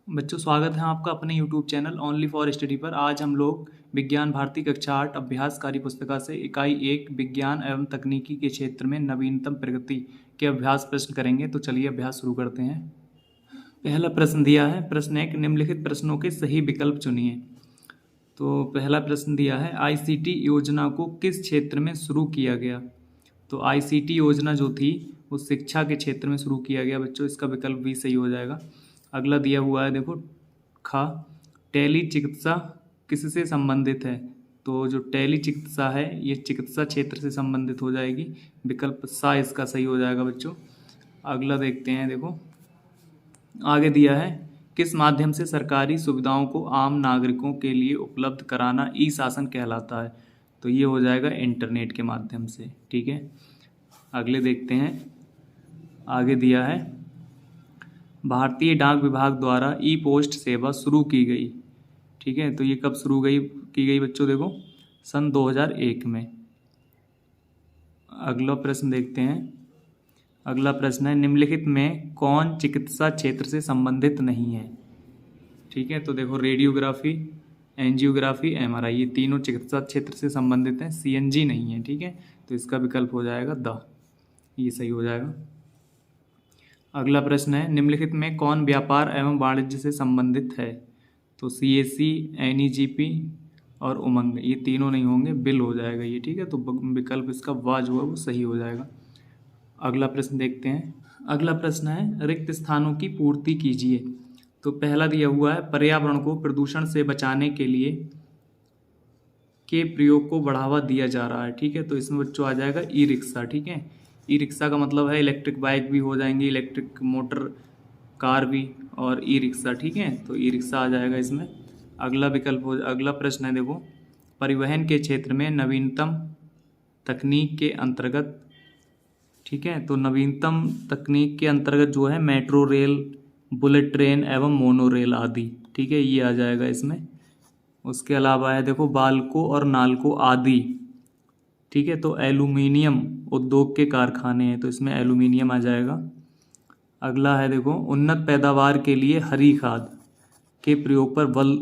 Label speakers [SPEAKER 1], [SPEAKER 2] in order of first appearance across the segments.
[SPEAKER 1] बच्चों, स्वागत है आपका अपने YouTube channel only for study पर। आज हम लोग विज्ञान भारती कक्षा 8 अभ्यास कार्य पुस्तिका से इकाई 1 विज्ञान एवं तकनीकी के क्षेत्र में नवीनतम प्रगति के अभ्यास प्रश्न करेंगे। तो चलिए अभ्यास शुरू करते हैं। पहला प्रश्न दिया है, प्रश्न 1, निम्नलिखित प्रश्नों के सही विकल्प चुनिए। तो पहला प्रश्न दिया है, ICT योजना को किस क्षेत्र में शुरू किया गया। तो ICT योजना जो थी वो शिक्षा के क्षेत्र में शुरू किया गया बच्चों, इसका विकल्प भी सही हो जाएगा। अगला दिया हुआ है, देखो खा टेली चिकित्सा किससे संबंधित है। तो जो टेली चिकित्सा है ये चिकित्सा क्षेत्र से संबंधित हो जाएगी, विकल्प सा इसका सही हो जाएगा बच्चों। अगला देखते हैं, देखो आगे दिया है, किस माध्यम से सरकारी सुविधाओं को आम नागरिकों के लिए उपलब्ध कराना ई शासन कहलाता है। तो ये हो जाएगा इंटरनेट के माध्यम से। ठीक है, अगले देखते हैं। आगे दिया है, भारतीय डाक विभाग द्वारा ई पोस्ट सेवा शुरू की गई। ठीक है, तो ये कब शुरू की गई बच्चों, देखो सन 2001 में। अगला प्रश्न देखते हैं। अगला प्रश्न है, निम्नलिखित में कौन चिकित्सा क्षेत्र से संबंधित नहीं है। ठीक है, तो देखो रेडियोग्राफी, एंजियोग्राफी, MRI ये तीनों चिकित्सा क्षेत्र से संबंधित हैं। CNG नहीं है। ठीक है, तो इसका विकल्प हो जाएगा द, ये सही हो जाएगा। अगला प्रश्न है, निम्नलिखित में कौन व्यापार एवं वाणिज्य से संबंधित है। तो CSC, NEGP और उमंग ये तीनों नहीं होंगे, बिल हो जाएगा ये। ठीक है, तो विकल्प इसका वा जो है वो सही हो जाएगा। अगला प्रश्न देखते हैं। अगला प्रश्न है, रिक्त स्थानों की पूर्ति कीजिए। तो पहला दिया हुआ है, पर्यावरण को प्रदूषण से बचाने के लिए के प्रयोग को बढ़ावा दिया जा रहा है। ठीक है, तो इसमें बच्चों आ जाएगा ई रिक्शा। ठीक है, ई रिक्शा का मतलब है इलेक्ट्रिक बाइक भी हो जाएंगी, इलेक्ट्रिक मोटर कार भी, और ई रिक्शा। ठीक है, तो ई रिक्शा आ जाएगा इसमें। अगला प्रश्न है, देखो परिवहन के क्षेत्र में नवीनतम तकनीक के अंतर्गत। ठीक है, तो नवीनतम तकनीक के अंतर्गत जो है मेट्रो रेल, बुलेट ट्रेन एवं मोनो रेल आदि। ठीक है, ये आ जाएगा इसमें। उसके अलावा है, देखो बाल्को और नाल्को आदि। ठीक है, तो एल्यूमिनियम उद्योग के कारखाने हैं, तो इसमें एल्यूमिनियम आ जाएगा। अगला है, देखो उन्नत पैदावार के लिए हरी खाद के प्रयोग पर बल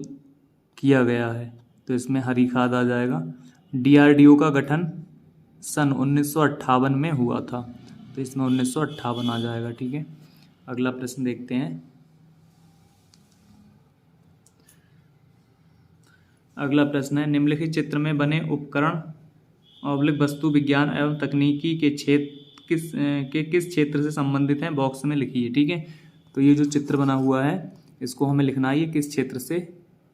[SPEAKER 1] किया गया है, तो इसमें हरी खाद आ जाएगा। DRDO का गठन सन 1958 में हुआ था, तो इसमें 1958 आ जाएगा। ठीक है, अगला प्रश्न देखते हैं। अगला प्रश्न है, निम्नलिखित चित्र में बने उपकरण वस्तु विज्ञान एवं तकनीकी के किस क्षेत्र से संबंधित हैं, बॉक्स में लिखिए। ठीक है, तो ये जो चित्र बना हुआ है इसको हमें लिखना है ये किस क्षेत्र से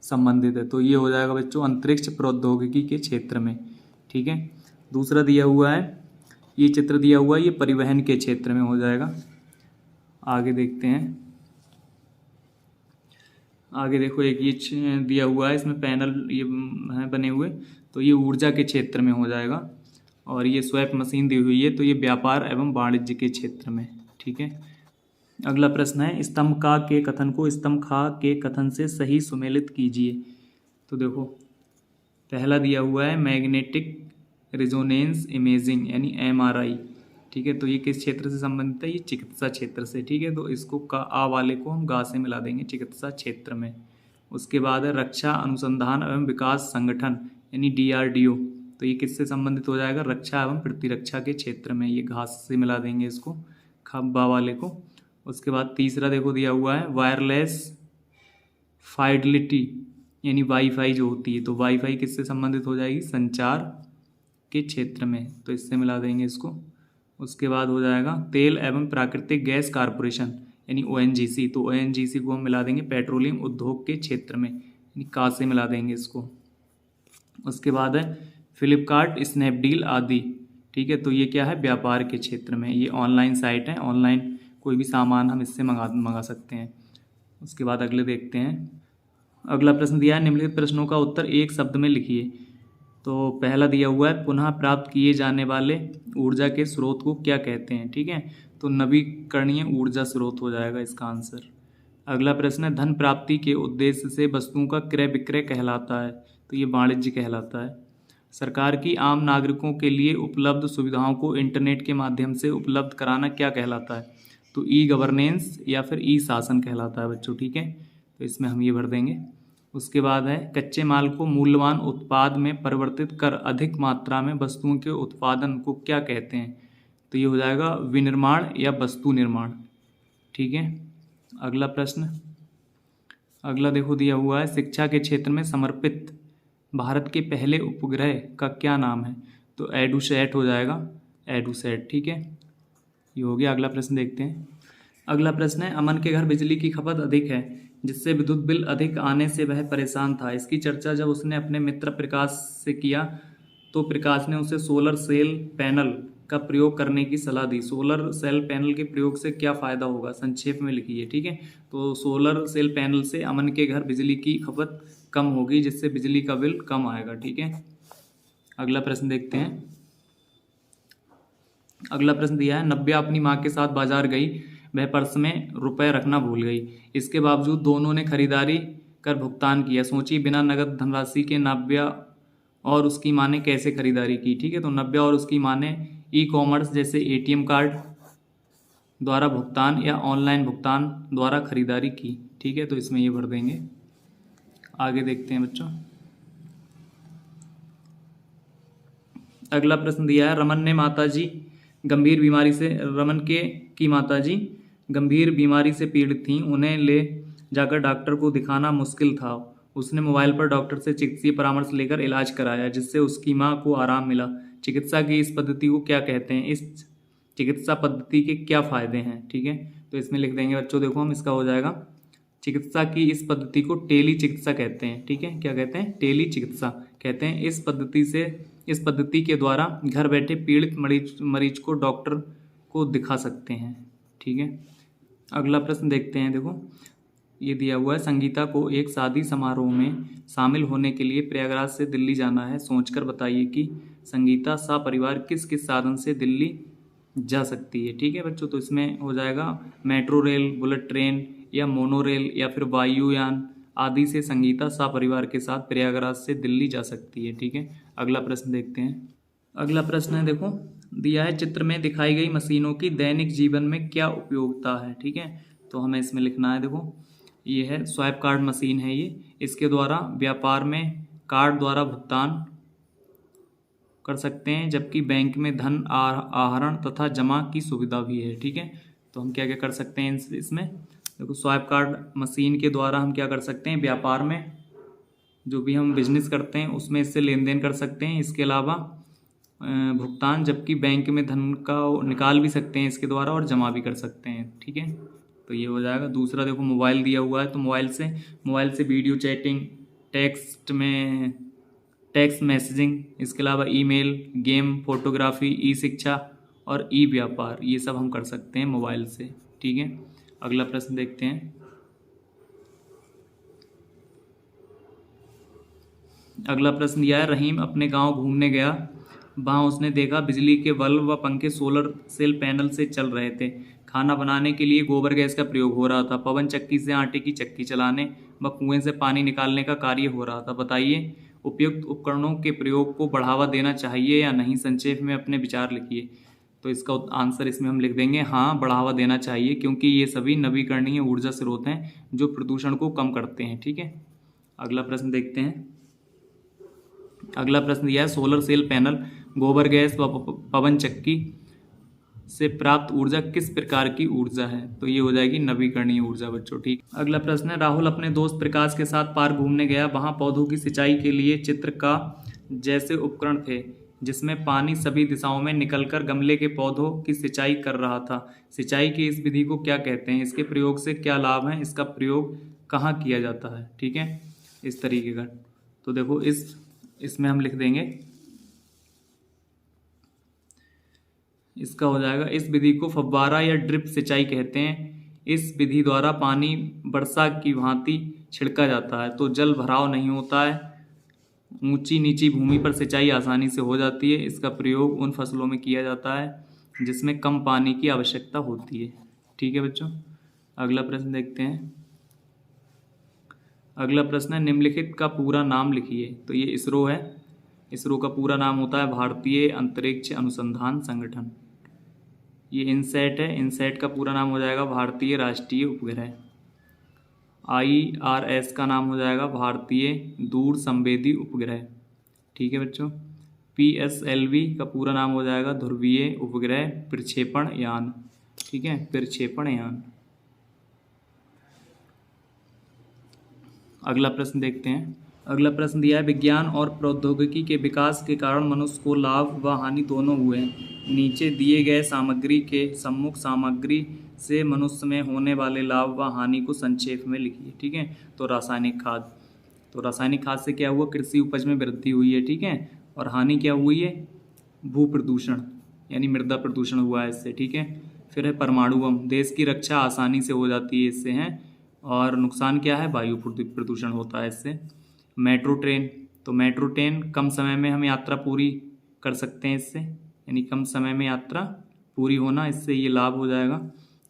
[SPEAKER 1] संबंधित है। तो ये हो जाएगा बच्चों अंतरिक्ष प्रौद्योगिकी के क्षेत्र में। ठीक है, दूसरा दिया हुआ है, ये चित्र दिया हुआ है ये परिवहन के क्षेत्र में हो जाएगा। आगे देखते हैं। आगे देखो, एक ये दिया हुआ है, इसमें पैनल ये हैं बने हुए, तो ये ऊर्जा के क्षेत्र में हो जाएगा। और ये स्वैप मशीन दी हुई है, तो ये व्यापार एवं वाणिज्य के क्षेत्र में। ठीक है, अगला प्रश्न है, स्तंभ का के कथन को स्तंभ खा के कथन से सही सुमेलित कीजिए। तो देखो पहला दिया हुआ है मैग्नेटिक रिजोनेंस इमेजिंग यानी MRI। ठीक है, तो ये किस क्षेत्र से संबंधित है, ये चिकित्सा क्षेत्र से। ठीक है, तो इसको का आ वाले को हम गा से मिला देंगे, चिकित्सा क्षेत्र में। उसके बाद है रक्षा अनुसंधान एवं विकास संगठन यानी DRDO, तो ये किससे संबंधित हो जाएगा, रक्षा एवं प्रतिरक्षा के क्षेत्र में, ये घास से मिला देंगे इसको, खब्बा वाले को। उसके बाद तीसरा देखो दिया हुआ है वायरलेस फाइडिलिटी यानी वाईफाई जो होती है, तो वाईफाई किससे संबंधित हो जाएगी, संचार के क्षेत्र में, तो इससे मिला देंगे इसको। उसके बाद हो जाएगा तेल एवं प्राकृतिक गैस कारपोरेशन यानी ONGC, तो ONGC को हम मिला देंगे पेट्रोलियम उद्योग के क्षेत्र में, यानी का से मिला देंगे इसको। उसके बाद है फ्लिपकार्ट, स्नैपडील आदि। ठीक है, तो ये क्या है, व्यापार के क्षेत्र में, ये ऑनलाइन साइट है, ऑनलाइन कोई भी सामान हम इससे मंगा सकते हैं। उसके बाद अगले देखते हैं। अगला प्रश्न दिया है, निम्नलिखित प्रश्नों का उत्तर एक शब्द में लिखिए। तो पहला दिया हुआ है, पुनः प्राप्त किए जाने वाले ऊर्जा के स्रोत को क्या कहते हैं। ठीक है, तो नवीकरणीय ऊर्जा स्रोत हो जाएगा इसका आंसर। अगला प्रश्न है, धन प्राप्ति के उद्देश्य से वस्तुओं का क्रय विक्रय कहलाता है, तो ये वाणिज्य कहलाता है। सरकार की आम नागरिकों के लिए उपलब्ध सुविधाओं को इंटरनेट के माध्यम से उपलब्ध कराना क्या कहलाता है, तो ई गवर्नेंस या फिर ई शासन कहलाता है बच्चों। ठीक है, तो इसमें हम ये भर देंगे। उसके बाद है कच्चे माल को मूल्यवान उत्पाद में परिवर्तित कर अधिक मात्रा में वस्तुओं के उत्पादन को क्या कहते हैं? तो ये हो जाएगा विनिर्माण या वस्तु निर्माण। ठीक है, अगला प्रश्न, अगला देखो दिया हुआ है शिक्षा के क्षेत्र में समर्पित भारत के पहले उपग्रह का क्या नाम है? तो एडुसैट हो जाएगा, एडुसैट। ठीक है, ये हो गया। अगला प्रश्न देखते हैं। अगला प्रश्न है अमन के घर बिजली की खपत अधिक है जिससे विद्युत बिल अधिक आने से वह परेशान था। इसकी चर्चा जब उसने अपने मित्र प्रकाश से किया तो प्रकाश ने उसे सोलर सेल पैनल का प्रयोग करने की सलाह दी। सोलर सेल पैनल के प्रयोग से क्या फ़ायदा होगा? संक्षेप में लिखिए। ठीक है, तो सोलर सेल पैनल से अमन के घर बिजली की खपत कम होगी जिससे बिजली का बिल कम आएगा। ठीक है, अगला प्रश्न देखते हैं। अगला प्रश्न दिया है नव्या अपनी माँ के साथ बाजार गई, वह पर्स में रुपए रखना भूल गई। इसके बावजूद दोनों ने खरीदारी कर भुगतान किया। सोचिए बिना नगद धनराशि के नव्या और उसकी माँ ने कैसे खरीदारी की? ठीक है, तो नव्या और उसकी माँ ने ई कॉमर्स जैसे एटीएम कार्ड द्वारा भुगतान या ऑनलाइन भुगतान द्वारा खरीदारी की। ठीक है, तो इसमें ये भर देंगे। आगे देखते हैं बच्चों। अगला प्रश्न दिया है रमन के की माताजी गंभीर बीमारी से पीड़ित थीं। उन्हें ले जाकर डॉक्टर को दिखाना मुश्किल था। उसने मोबाइल पर डॉक्टर से चिकित्सीय परामर्श लेकर इलाज कराया जिससे उसकी मां को आराम मिला। चिकित्सा की इस पद्धति को क्या कहते हैं? इस चिकित्सा पद्धति के क्या फायदे हैं? ठीक है, तो इसमें लिख देंगे बच्चों। देखो हम इसका हो जाएगा चिकित्सा की इस पद्धति को टेली चिकित्सा कहते हैं। ठीक है, क्या कहते हैं? टेली चिकित्सा कहते हैं। इस पद्धति के द्वारा घर बैठे पीड़ित मरीज को डॉक्टर को दिखा सकते हैं। ठीक है, अगला प्रश्न देखते हैं। देखो ये दिया हुआ है संगीता को एक शादी समारोह में शामिल होने के लिए प्रयागराज से दिल्ली जाना है। सोचकर बताइए कि संगीता सपरिवार किस किस साधन से दिल्ली जा सकती है। ठीक है बच्चों, तो इसमें हो जाएगा मेट्रो रेल, बुलेट ट्रेन या मोनो रेल या फिर वायुयान आदि से संगीता सपरिवार के साथ प्रयागराज से दिल्ली जा सकती है। ठीक है, अगला प्रश्न देखते हैं। अगला प्रश्न है देखो दिया है चित्र में दिखाई गई मशीनों की दैनिक जीवन में क्या उपयोगिता है? ठीक है, तो हमें इसमें लिखना है। देखो ये है स्वैप कार्ड मशीन है ये। इसके द्वारा व्यापार में कार्ड द्वारा भुगतान कर सकते हैं जबकि बैंक में धन आहरण तथा जमा की सुविधा भी है। ठीक है, तो हम क्या क्या कर सकते हैं इसमें? देखो स्वैप कार्ड मशीन के द्वारा हम क्या कर सकते हैं? व्यापार में जो भी हम बिजनेस करते हैं उसमें इससे लेन देन कर सकते हैं। इसके अलावा भुगतान, जबकि बैंक में धन का निकाल भी सकते हैं इसके द्वारा और जमा भी कर सकते हैं। ठीक है, तो ये हो जाएगा। दूसरा देखो मोबाइल दिया हुआ है, तो मोबाइल से वीडियो चैटिंग, टेक्स्ट मैसेजिंग, इसके अलावा ईमेल, गेम, फोटोग्राफी, ई शिक्षा और ई व्यापार, ये सब हम कर सकते हैं मोबाइल से। ठीक है, अगला प्रश्न देखते हैं। अगला प्रश्न दिया है रहीम अपने गांव घूमने गया, वहां उसने देखा बिजली के बल्ब व पंखे सोलर सेल पैनल से चल रहे थे। खाना बनाने के लिए गोबर गैस का प्रयोग हो रहा था। पवन चक्की से आटे की चक्की चलाने व कुएं से पानी निकालने का कार्य हो रहा था। बताइए उपयुक्त उपकरणों के प्रयोग को बढ़ावा देना चाहिए या नहीं? संक्षेप में अपने विचार लिखिए। तो इसका आंसर इसमें हम लिख देंगे हाँ, बढ़ावा देना चाहिए, क्योंकि ये सभी नवीकरणीय ऊर्जा स्रोत हैं जो प्रदूषण को कम करते हैं। ठीक है, अगला प्रश्न देखते हैं। अगला प्रश्न दिया है सोलर सेल पैनल, गोबर गैस व पवन चक्की से प्राप्त ऊर्जा किस प्रकार की ऊर्जा है? तो ये हो जाएगी नवीकरणीय ऊर्जा बच्चों। ठीक, अगला प्रश्न है राहुल अपने दोस्त प्रकाश के साथ पार्क घूमने गया, वहां पौधों की सिंचाई के लिए चित्र का जैसे उपकरण थे जिसमें पानी सभी दिशाओं में निकलकर गमले के पौधों की सिंचाई कर रहा था। सिंचाई की इस विधि को क्या कहते हैं? इसके प्रयोग से क्या लाभ हैं? इसका प्रयोग कहाँ किया जाता है? ठीक है, इस तरीके का। तो देखो इसमें हम लिख देंगे, इसका हो जाएगा इस विधि को फव्वारा या ड्रिप सिंचाई कहते हैं। इस विधि द्वारा पानी वर्षा की भांति छिड़का जाता है तो जल भराव नहीं होता है। ऊंची नीची भूमि पर सिंचाई आसानी से हो जाती है। इसका प्रयोग उन फसलों में किया जाता है जिसमें कम पानी की आवश्यकता होती है। ठीक है बच्चों, अगला प्रश्न देखते हैं। अगला प्रश्न है निम्नलिखित का पूरा नाम लिखिए। तो ये इसरो है। इसरो का पूरा नाम होता है भारतीय अंतरिक्ष अनुसंधान संगठन। ये इनसैट है। इनसैट का पूरा नाम हो जाएगा भारतीय राष्ट्रीय उपग्रह। IRS का नाम हो जाएगा भारतीय दूर संवेदी उपग्रह। ठीक है बच्चों। PSLV का पूरा नाम हो जाएगा ध्रुवीय उपग्रह प्रक्षेपण यान। ठीक है, प्रक्षेपण यान। अगला प्रश्न देखते हैं। अगला प्रश्न दिया है, विज्ञान और प्रौद्योगिकी के विकास के कारण मनुष्य को लाभ व हानि दोनों हुए हैं। नीचे दिए गए सामग्री के सम्मुख सामग्री से मनुष्य में होने वाले लाभ व हानि को संक्षेप में लिखिए। ठीक है, तो रासायनिक खाद, तो रासायनिक खाद से क्या हुआ, कृषि उपज में वृद्धि हुई है। ठीक है, और हानि क्या हुई है, भू प्रदूषण यानी मृदा प्रदूषण हुआ है इससे। ठीक है, फिर है परमाणु बम, देश की रक्षा आसानी से हो जाती है इससे हैं। और नुकसान क्या है, वायु प्रदूषण होता है इससे। मेट्रो ट्रेन, तो मेट्रो ट्रेन कम समय में हम यात्रा पूरी कर सकते हैं इससे, यानी कम समय में यात्रा पूरी होना, इससे ये लाभ हो जाएगा।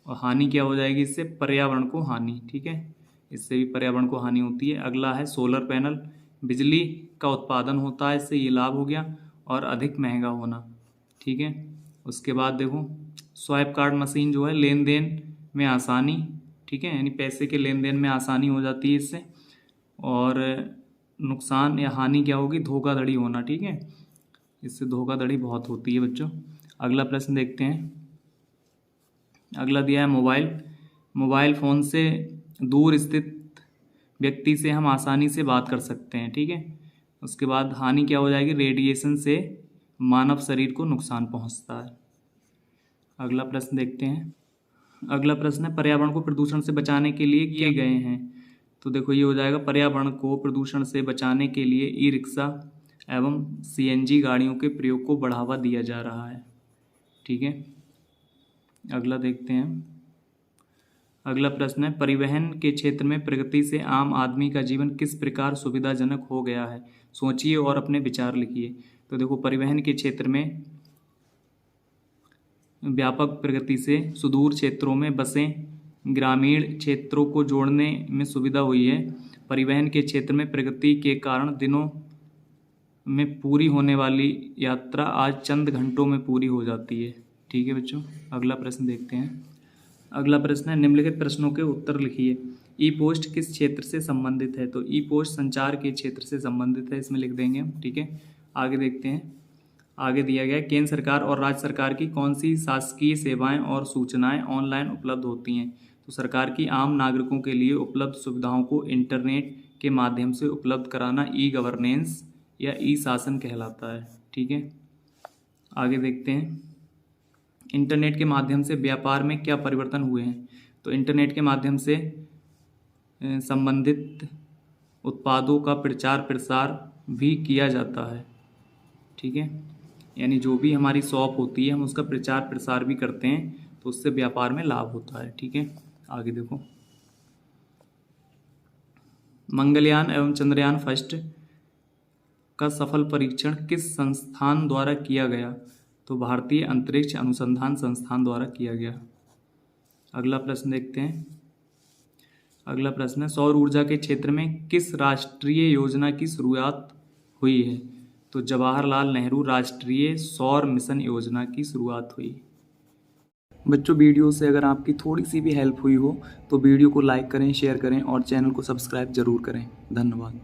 [SPEAKER 1] और हानि क्या हो जाएगी इससे, पर्यावरण को हानि। ठीक है, इससे भी पर्यावरण को हानि होती है। अगला है सोलर पैनल, बिजली का उत्पादन होता है इससे, ये लाभ हो गया। और अधिक महंगा होना। ठीक है, उसके बाद देखो स्वाइप कार्ड मशीन जो है, लेन देन में आसानी। ठीक है, यानी पैसे के लेन देन में आसानी हो जाती है इससे। और नुकसान या हानि क्या होगी, धोखाधड़ी होना। ठीक है, इससे धोखाधड़ी बहुत होती है बच्चों। अगला प्रश्न देखते हैं। अगला दिया है मोबाइल, मोबाइल फ़ोन से दूर स्थित व्यक्ति से हम आसानी से बात कर सकते हैं। ठीक है, उसके बाद हानि क्या हो जाएगी, रेडिएशन से मानव शरीर को नुकसान पहुंचता है। अगला प्रश्न देखते हैं। अगला प्रश्न है, पर्यावरण को प्रदूषण से बचाने के लिए किए गए हैं। तो देखो ये हो जाएगा, पर्यावरण को प्रदूषण से बचाने के लिए ई रिक्शा एवं CNG गाड़ियों के प्रयोग को बढ़ावा दिया जा रहा है। ठीक है, अगला देखते हैं। अगला प्रश्न है, परिवहन के क्षेत्र में प्रगति से आम आदमी का जीवन किस प्रकार सुविधाजनक हो गया है, सोचिए और अपने विचार लिखिए। तो देखो परिवहन के क्षेत्र में व्यापक प्रगति से सुदूर क्षेत्रों में बसें ग्रामीण क्षेत्रों को जोड़ने में सुविधा हुई है। परिवहन के क्षेत्र में प्रगति के कारण दिनों में पूरी होने वाली यात्रा आज चंद घंटों में पूरी हो जाती है। ठीक है बच्चों, अगला प्रश्न देखते हैं। अगला प्रश्न है, निम्नलिखित प्रश्नों के उत्तर लिखिए। ई पोस्ट किस क्षेत्र से संबंधित है, तो ई पोस्ट संचार के क्षेत्र से संबंधित है, इसमें लिख देंगे हम। ठीक है, आगे देखते हैं। आगे दिया गया, केंद्र सरकार और राज्य सरकार की कौन सी शासकीय सेवाएं और सूचनाएं ऑनलाइन उपलब्ध होती हैं। तो सरकार की आम नागरिकों के लिए उपलब्ध सुविधाओं को इंटरनेट के माध्यम से उपलब्ध कराना ई गवर्नेंस या ई शासन कहलाता है। ठीक है, आगे देखते हैं। इंटरनेट के माध्यम से व्यापार में क्या परिवर्तन हुए हैं। तो इंटरनेट के माध्यम से संबंधित उत्पादों का प्रचार प्रसार भी किया जाता है। ठीक है, यानी जो भी हमारी शॉप होती है हम उसका प्रचार प्रसार भी करते हैं, तो उससे व्यापार में लाभ होता है। ठीक है, आगे देखो। मंगलयान एवं चंद्रयान फर्स्ट का सफल परीक्षण किस संस्थान द्वारा किया गया। तो भारतीय अंतरिक्ष अनुसंधान संस्थान द्वारा किया गया। अगला प्रश्न देखते हैं। अगला प्रश्न है, सौर ऊर्जा के क्षेत्र में किस राष्ट्रीय योजना की शुरुआत हुई है। तो जवाहरलाल नेहरू राष्ट्रीय सौर मिशन योजना की शुरुआत हुई। बच्चों वीडियो से अगर आपकी थोड़ी सी भी हेल्प हुई हो तो वीडियो को लाइक करें, शेयर करें और चैनल को सब्सक्राइब जरूर करें। धन्यवाद।